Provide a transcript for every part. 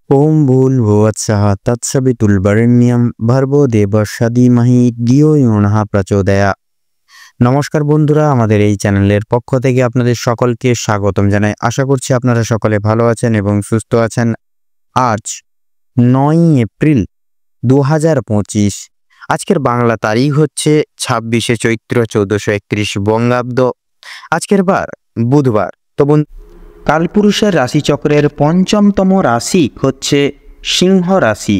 ওম ভূর্ভুবস্সুঃ তৎসবিতুর্বরেণ্যং ভর্গো দেবস্য ধীমহি ধিয়ো ইয়ো নঃ প্রচোদয়াৎ। নমস্কার বন্ধুরা, আমাদের এই চ্যানেলের পক্ষ থেকে আপনাদের সকলকে স্বাগতম জানাই। আশা করছি আপনারা সকলে ভালো আছেন এবং সুস্থ আছেন। আজ 9 এপ্রিল 2025। আজকের বাংলা তারিখ হচ্ছে 26শে চৈত্র 1431 বঙ্গাব্দ। আজকের বার বুধবার। তো কালপুরুষের রাশিচক্রের পঞ্চমতম রাশি হচ্ছে সিংহ রাশি।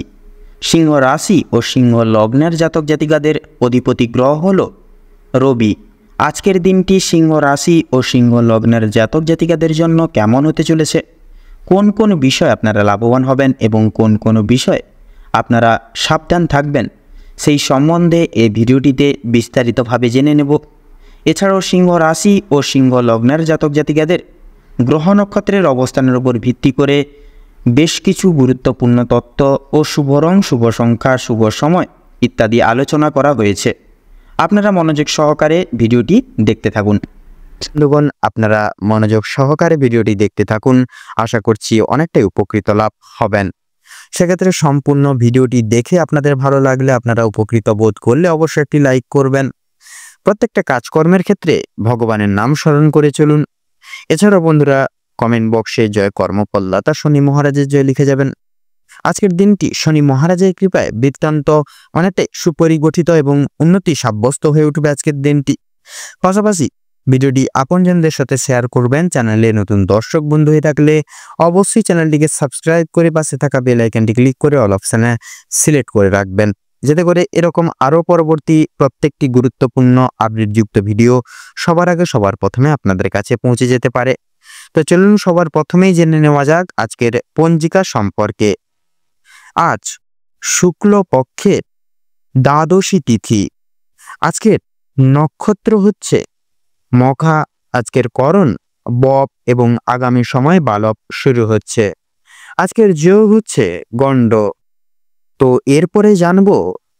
সিংহ রাশি ও সিংহ লগ্নের জাতক জাতিকাদের অধিপতি গ্রহ হল রবি। আজকের দিনটি সিংহ রাশি ও সিংহ লগ্নের জাতক জাতিকাদের জন্য কেমন হতে চলেছে, কোন কোন বিষয় আপনারা লাভবান হবেন এবং কোন কোন বিষয় আপনারা সাবধান থাকবেন, সেই সম্বন্ধে এই ভিডিওটিতে বিস্তারিতভাবে জেনে নেব। এছাড়াও সিংহ রাশি ও সিংহ লগ্নের জাতক জাতিকাদের গ্রহ নক্ষত্রের অবস্থানের উপর ভিত্তি করে বেশ কিছু গুরুত্বপূর্ণ তত্ত্ব ও শুভ রং, শুভ সংখ্যা, শুভ সময় ইত্যাদি আলোচনা করা হয়েছে। আপনারা মনোযোগ সহকারে ভিডিওটি দেখতে থাকুন। বন্ধুগণ, আপনারা মনোযোগ সহকারে ভিডিওটি দেখতে থাকুন। আশা করছি অনেকটাই উপকৃত লাভ হবেন। সেক্ষেত্রে সম্পূর্ণ ভিডিওটি দেখে আপনাদের ভালো লাগলে, আপনারা উপকৃত বোধ করলে অবশ্যই একটি লাইক করবেন। প্রত্যেকটা কাজকর্মের ক্ষেত্রে ভগবানের নাম স্মরণ করে চলুন। এছাড়াও বন্ধুরা, কমেন্ট বক্সে জয় কর্মফলদাতা শনি মহারাজের জয় লিখে যাবেন। আজকের দিনটি শনি মহারাজের কৃপায় বৃত্তান্ত অনেকটাই সুপরিগঠিত এবং উন্নতি সাব্যস্ত হয়ে উঠবে আজকের দিনটি। পাশাপাশি ভিডিওটি আপনজনদের সাথে শেয়ার করবেন। চ্যানেলে নতুন দর্শক বন্ধু হয়ে থাকলে অবশ্যই চ্যানেলটিকে সাবস্ক্রাইব করে পাশে থাকা বেল আইকনটি ক্লিক করে অল অপশনে সিলেক্ট করে রাখবেন, যাতে করে এরকম আরও পরবর্তী প্রত্যেকটি গুরুত্বপূর্ণ আপডেটযুক্ত ভিডিও সবার আগে সবার প্রথমে আপনাদের কাছে পৌঁছে যেতে পারে। তো চলুন সবার প্রথমেই জেনে নেওয়া যাক আজকের পঞ্জিকা সম্পর্কে। আজ শুক্ল পক্ষের দ্বাদশী তিথি। আজকের নক্ষত্র হচ্ছে মখা। আজকের করণ বপ এবং আগামী সময় বালব শুরু হচ্ছে। আজকের যোগ হচ্ছে গণ্ড। তো এরপরে জানবো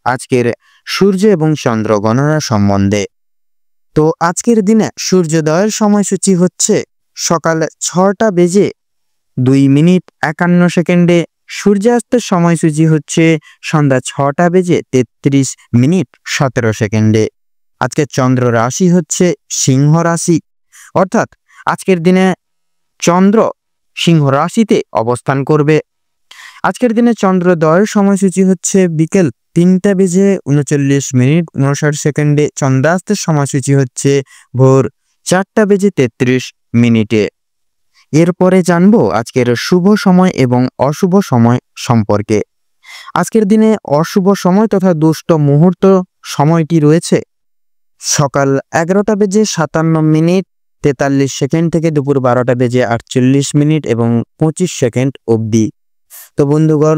আজকের সূর্য এবং চন্দ্র গণনা সম্বন্ধে। তো আজকের দিনে সূর্যোদয়ের সময়সূচি হচ্ছে সকাল 6:02:51। সূর্যাস্তের সময়সূচি হচ্ছে সন্ধ্যা 6:33:17। আজকের চন্দ্র রাশি হচ্ছে সিংহ রাশি, অর্থাৎ আজকের দিনে চন্দ্র সিংহ রাশিতে অবস্থান করবে। আজকের দিনে চন্দ্রোদয়ের সময়সূচি হচ্ছে বিকেল 3:39:59। চন্দ্রাস্তের সময়সূচি হচ্ছে ভোর 4:33। এরপরে জানবো আজকের শুভ সময় এবং অশুভ সময় সম্পর্কে। আজকের দিনে অশুভ সময় তথা দুষ্ট মুহূর্ত সময়টি রয়েছে সকাল 11:57:43 থেকে দুপুর 12:48 এবং 25 অবধি। তো বন্ধুগণ,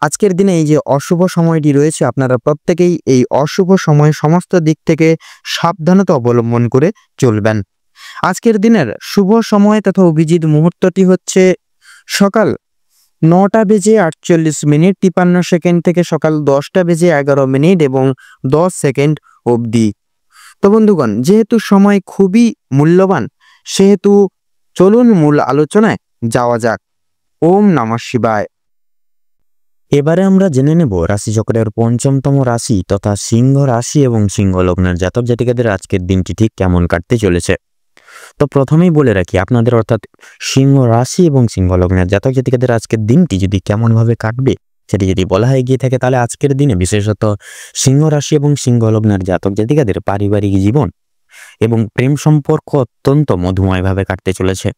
আজকের দিনে এই যে অশুভ সময়টি রয়েছে, আপনারা প্রত্যেকেই এই অশুভ সময় সমস্ত দিক থেকে সাবধানতা অবলম্বন করে চলবেন। আজকের দিনের শুভ সময় তথা অভিজিৎ মুহূর্তটি হচ্ছে সকাল 9:48:53 থেকে সকাল 10:11 এবং 10 অবধি। তো বন্ধুগণ, যেহেতু সময় খুবই মূল্যবান, সেহেতু চলুন মূল আলোচনায় যাওয়া যাক। ওম নমঃ শিবায়। এবারে আমরা জেনে নেব রাশিচক্রের পঞ্চমতম রাশি তথা সিংহ রাশি এবং সিংহ লগ্নের জাতক জাতিকাদের আজকের দিনটি ঠিক কেমন কাটতে চলেছে। তো প্রথমেই বলে রাখি, আপনাদের অর্থাৎ সিংহ রাশি এবং সিংহ লগ্নের জাতক জাতিকাদের আজকের দিনটি যদি কেমনভাবে কাটবে সেটি যদি বলা হয়ে গিয়ে থাকে, তাহলে আজকের দিনে বিশেষত সিংহ রাশি এবং সিংহ লগ্নের জাতক জাতিকাদের পারিবারিক জীবন এবং প্রেম সম্পর্ক অত্যন্ত মধুময়ভাবে কাটতে চলেছে।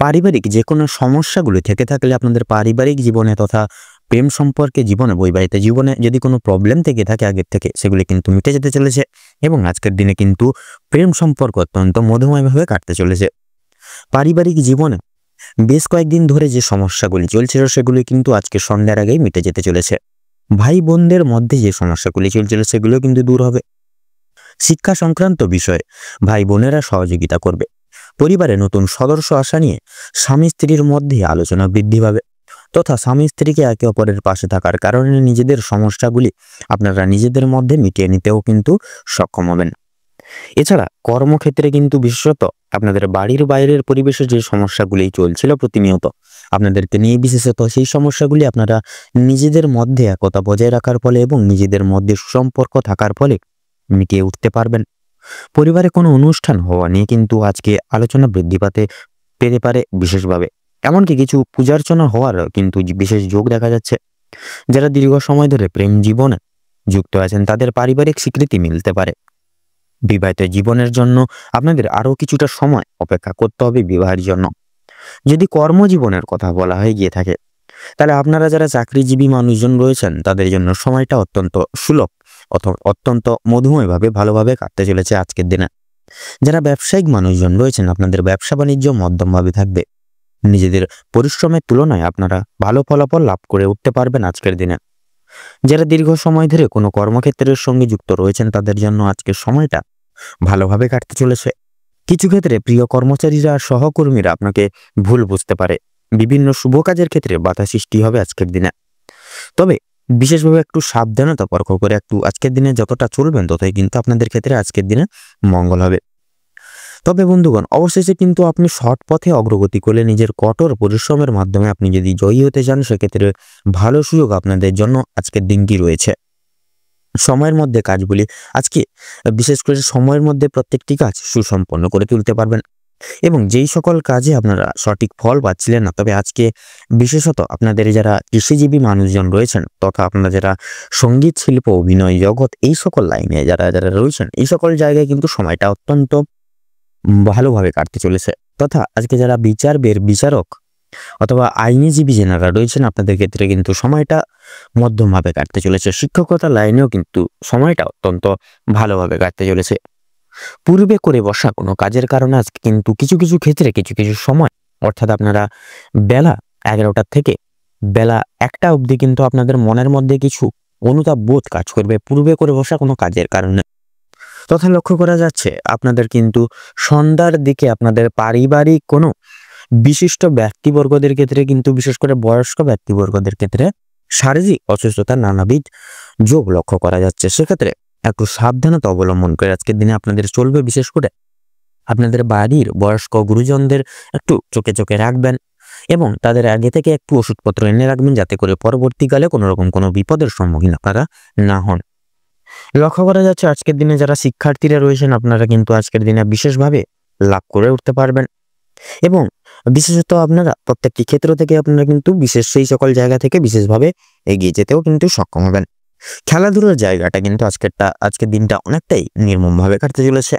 পারিবারিক যে কোনো সমস্যাগুলি থেকে থাকলে আপনাদের পারিবারিক জীবনে তথা প্রেম সম্পর্কে জীবনে, বৈবাহিক জীবনে যদি কোনো প্রবলেম থেকে থাকে আগের থেকে, সেগুলি কিন্তু মিটে যেতে চলেছে এবং আজকের দিনে কিন্তু প্রেম সম্পর্ক অত্যন্ত মধুময়ভাবে কাটতে চলেছে। পারিবারিক জীবনে বেশ কয়েকদিন ধরে যে সমস্যাগুলি চলছিল সেগুলি কিন্তু আজকে সন্ধ্যার আগেই মিটে যেতে চলেছে। ভাই বোনদের মধ্যে যে সমস্যাগুলি চলছিল সেগুলো কিন্তু দূর হবে। শিক্ষা সংক্রান্ত বিষয়ে ভাই বোনেরা সহযোগিতা করবে। পরিবারে নতুন সদস্য আসা নিয়ে স্বামী স্ত্রীর মধ্যে আলোচনা বৃদ্ধি পাবে, তথা স্বামী স্ত্রীকে একে অপরের পাশে থাকার কারণে নিজেদের সমস্যাগুলি আপনারা নিজেদের মধ্যে মিটিয়ে নিতেও কিন্তু সক্ষম হবেন। এছাড়া কর্মক্ষেত্রে কিন্তু বিশেষত আপনাদের বাড়ির বাইরের পরিবেশে যে সমস্যাগুলি চলছিল প্রতিনিয়ত আপনাদেরকে নিয়ে, বিশেষত সেই সমস্যাগুলি আপনারা নিজেদের মধ্যে একতা বজায় রাখার ফলে এবং নিজেদের মধ্যে সুসম্পর্ক থাকার ফলে মিটিয়ে উঠতে পারবেন। পরিবারে কোনো অনুষ্ঠান হওয়া নিয়ে কিন্তু আজকে আলোচনা বৃদ্ধি পেতে পারে বিশেষভাবে। এমনকি কিছু পূজার্চনা হওয়ার কিন্তু বিশেষ যোগ দেখা যাচ্ছে। যারা দীর্ঘ সময় ধরে প্রেম জীবনে যুক্ত আছেন তাদের পারিবারিক স্বীকৃতি মিলতে পারে। বিবাহিত জীবনের জন্য আপনাদের আরো কিছুটা সময় অপেক্ষা করতে হবে বিবাহের জন্য। যদি কর্মজীবনের কথা বলা হয়ে গিয়ে থাকে, তাহলে আপনারা যারা চাকরিজীবী মানুষজন রয়েছেন তাদের জন্য সময়টা অত্যন্ত সুলভ অথবা অত্যন্ত মধুময়ভাবে ভালোভাবে কাটতে চলেছে আজকের দিনে। যারা ব্যবসায়িক মানুষজন রয়েছেন আপনাদের ব্যবসা বাণিজ্য মধ্যমভাবে থাকবে। নিজেদের পরিশ্রমের তুলনায় আপনারা ভালো ফলাফল লাভ করে উঠতে পারবেন আজকের দিনে। যারা দীর্ঘ সময় ধরে কোনো কর্মক্ষেত্রের সঙ্গে যুক্ত রয়েছেন তাদের জন্য আজকের সময়টা ভালোভাবে কাটতে চলেছে। কিছু ক্ষেত্রে প্রিয় কর্মচারীরা আর সহকর্মীরা আপনাকে ভুল বুঝতে পারে। বিভিন্ন শুভ কাজের ক্ষেত্রে বাধা সৃষ্টি হবে আজকের দিনে। তবে বিশেষভাবে একটু সাবধানতা পরখ করে একটু আজকের দিনে যতটা চলবেন ততই কিন্তু আপনাদের ক্ষেত্রে আজকের দিনে মঙ্গল হবে। তবে বন্ধুগণ, অবশেষে কিন্তু আপনি সৎ পথে অগ্রগতি করলে নিজের কঠোর পরিশ্রমের মাধ্যমে আপনি যদি জয়ী হতে চান সেক্ষেত্রে ভালো সুযোগ আপনাদের জন্য আজকের দিনটি রয়েছে। সময়ের মধ্যে কাজগুলি আজকে বিশেষ করে সময়ের মধ্যে প্রত্যেকটি কাজ সুসম্পন্ন করে তুলতে পারবেন এবং যেই সকল কাজে আপনারা সঠিক ফল পাচ্ছিলেন না, তবে আজকে বিশেষত আপনাদের যারা কৃষিজীবী মানুষজন রয়েছেন তথা আপনারা যারা সঙ্গীত শিল্প অভিনয় জগৎ এই সকল লাইনে যারা যারা রয়েছেন এই সকল জায়গায় কিন্তু সময়টা অত্যন্ত ভালোভাবে কাটতে চলেছে। তথা আজকে যারা বিচারক অথবা আইনজীবী যারা রয়েছেন আপনাদের ক্ষেত্রে কিন্তু সময়টা মধ্যমভাবে কাটতে চলেছে। শিক্ষকতা লাইনেও কিন্তু সময়টা অত্যন্ত ভালোভাবে কাটতে চলেছে। পূর্বে করে বসা কোনো কাজের কারণে আজকে কিন্তু কিছু কিছু ক্ষেত্রে কিছু কিছু সময় অর্থাৎ আপনারা বেলা 11টা থেকে বেলা 1টা অবধি কিন্তু আপনাদের মনের মধ্যে কিছু অনুতাপ বোধ কাজ করবে পূর্বে করে বসা কোনো কাজের কারণে। তথা লক্ষ্য করা যাচ্ছে আপনাদের কিন্তু সন্ধ্যার দিকে আপনাদের পারিবারিক কোনো বিশিষ্ট ব্যক্তিবর্গদের ক্ষেত্রে কিন্তু বিশেষ করে বয়স্ক ব্যক্তিবর্গদের ক্ষেত্রে শারীরিক অসুস্থতার নানাবিধ যোগ লক্ষ্য করা যাচ্ছে। সেক্ষেত্রে একটু সাবধানতা অবলম্বন করে আজকের দিনে আপনাদের চলবে। বিশেষ করে আপনাদের বাড়ির বয়স্ক গুরুজনদের একটু চোখে চোখে রাখবেন এবং তাদের আগে থেকে একটু ওষুধপত্র এনে রাখবেন যাতে করে পরবর্তীকালে কোনো রকম কোনো বিপদের সম্মুখীন আপনারা না হন। লক্ষ্য করা যাচ্ছে আজকের দিনে যারা শিক্ষার্থীরা রয়েছেন আপনারা কিন্তু আজকের দিনে বিশেষভাবে লাভ করে উঠতে পারবেন এবং বিশেষত আপনারা প্রত্যেকটি ক্ষেত্র থেকে আপনারা কিন্তু বিশেষ সেই সকল জায়গা থেকে বিশেষভাবে এগিয়ে যেতেও কিন্তু সক্ষম হবেন। খেলাধুলার জায়গাটা কিন্তু আজকের দিনটা অনেকটাই নির্মমভাবে কাটতে চলেছে।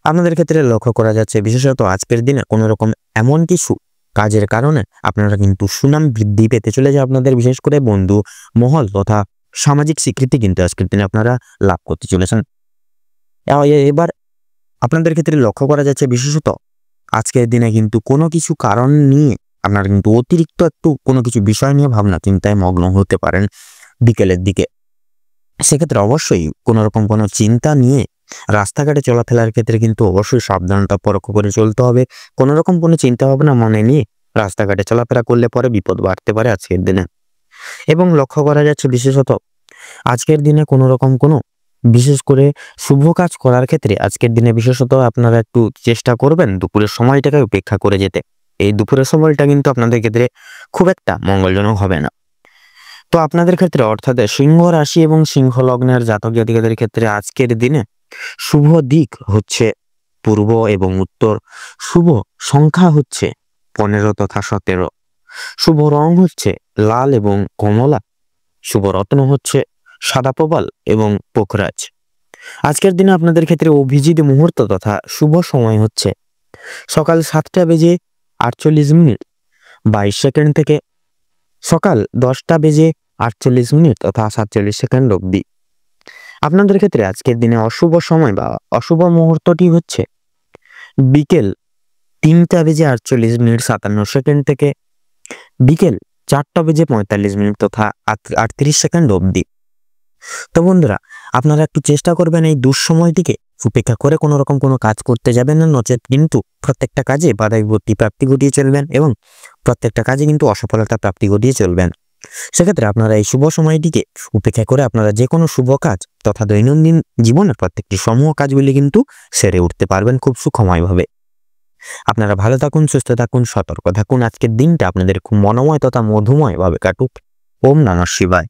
আপনাদের ক্ষেত্রে লক্ষ্য করা যাচ্ছে বিশেষত আজকের দিনে কোনো রকম এমন কিছু কাজের কারণে আপনারা কিন্তু সুনাম বৃদ্ধি পেতে চলেছে। আপনাদের বিশেষ করে বন্ধু মহল তথা সামাজিক স্বীকৃতি কিন্তু আজকের দিনে আপনারা লাভ করতে চলেছেন। এবার আপনাদের ক্ষেত্রে লক্ষ্য করা যাচ্ছে বিশেষত আজকের দিনে কিন্তু কোনো কিছু কারণ নিয়ে আপনারা কিন্তু অতিরিক্ত একটু কোনো কিছু বিষয় নিয়ে ভাবনা চিন্তায় মগ্ন হতে পারেন বিকেলের দিকে। সেক্ষেত্রে অবশ্যই কোনো রকম কোনো চিন্তা নিয়ে রাস্তাঘাটে চলাফেরার ক্ষেত্রে কিন্তু অবশ্যই সাবধানতা পরখ করে চলতে হবে। কোনো রকম কোনো চিন্তা ভাবনা মনে নিয়ে রাস্তাঘাটে চলাফেরা করলে পরে বিপদ বাড়তে পারে আজকের দিনে। এবং লক্ষ্য করা যাচ্ছে বিশেষত আজকের দিনে কোনো রকম কোনো বিশেষ করে শুভ কাজ করার ক্ষেত্রে আজকের দিনে বিশেষত আপনারা একটু চেষ্টা করবেন দুপুরের সময়টাকে উপেক্ষা করে যেতে। এই দুপুরের সময়টা কিন্তু আপনাদের ক্ষেত্রে খুব একটা মঙ্গলজনক হবে না। তো আপনাদের ক্ষেত্রে অর্থাৎ সিংহ রাশি এবং সিংহ লগ্নের জাতক জাতিকাদের ক্ষেত্রে আজকের দিনে শুভ দিক হচ্ছে পূর্ব এবং উত্তর। শুভ সংখ্যা হচ্ছে 15 তথা 17। শুভ রং হচ্ছে লাল এবং কমলা। শুভ রত্ন হচ্ছে সাদা প্রবাল এবং পোখরাজ। আজকের দিনে আপনাদের ক্ষেত্রে অভিজিৎ মুহূর্ত তথা শুভ সময় হচ্ছে সকাল 7টা বেজে 48 মিনিট 22 সেকেন্ড থেকে সকাল 10টা বেজে 48 মিনিট তথা 47 সেকেন্ড অবধি। আপনাদের ক্ষেত্রে আজকের দিনে অশুভ সময় বা অশুভ মুহূর্তটি হচ্ছে বিকেল 3টা বেজে 48 মিনিট 57 সেকেন্ড থেকে বিকেল 4টা বেজে 45 মিনিট তথা 38 সেকেন্ড অবধি। তো বন্ধুরা, আপনারা একটু চেষ্টা করবেন এই দুঃসময়টিকে উপেক্ষা করে কোনো রকম কোনো কাজ করতে যাবেন না, নচেত কিন্তু প্রত্যেকটা কাজে বাধা বিপত্তি প্রাপ্তি ঘটিয়ে চলবেন এবং প্রত্যেকটা কাজে কিন্তু অসফলতা প্রাপ্তি ঘটিয়ে চলবেন। সেক্ষেত্রে আপনারা এই শুভ সময়টিকে উপেক্ষা করে আপনারা যে কোনো শুভ কাজ তথা দৈনন্দিন জীবনের প্রত্যেকটি সমূহ কাজগুলি কিন্তু সেরে উঠতে পারবেন খুব সুখময়ভাবে। আপনারা ভালো থাকুন, সুস্থ থাকুন, সতর্ক থাকুন। আজকের দিনটা আপনাদের খুব মনোময় তথা মধুময়ভাবে কাটুক। ওম নমঃ শিবায়।